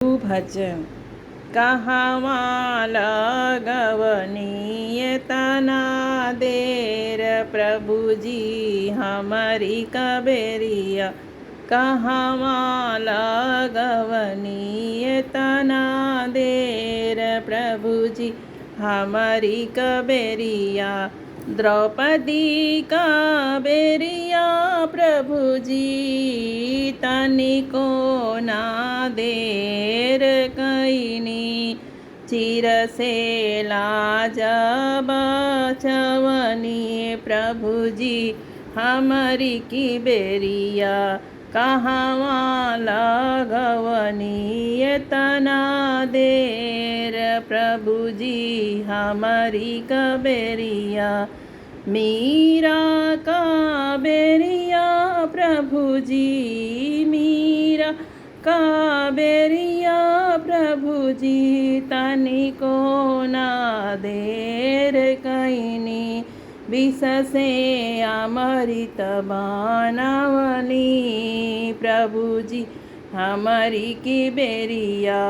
भजन कहाँ लगवनीय तना देर प्रभु जी हमारी कबेरिया। कहाँ लगवनीय तना देर प्रभु जी हमारी कबेरिया। द्रौपदी कबेरिया प्रभु जी तनिको ना देर कईनी। चिर से लाज बचवनी प्रभु जी हमारी की बेरिया। कहाँ लगवनी तना देर प्रभु जी हमारी कबेरिया। मीरा कबेरिया प्रभु जी मीरा कबेरिया प्रभु जी तनिको ना देर कईनी। विष से अमृत बनवनी प्रभु जी हमारी की बेरिया।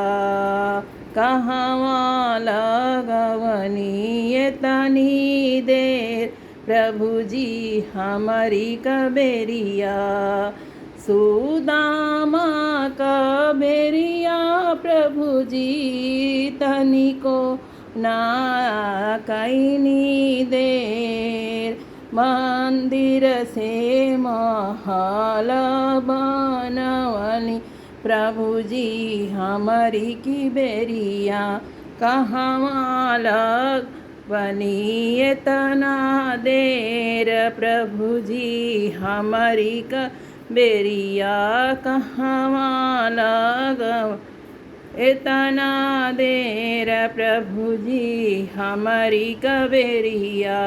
कहाँ लगवनी तनी देर प्रभु जी हमारी कबेरिया। सुदामा कबेरिया प्रभु जी तनिको ना कईनी देर। मंदिर से महल बनवनी प्रभु जी हमारी की बेरिया। कहाँ लगवनी तना देर प्रभु जी हमारी कबेरिया। कहाँ लगव तना देर प्रभु जी हमारी कबेरिया।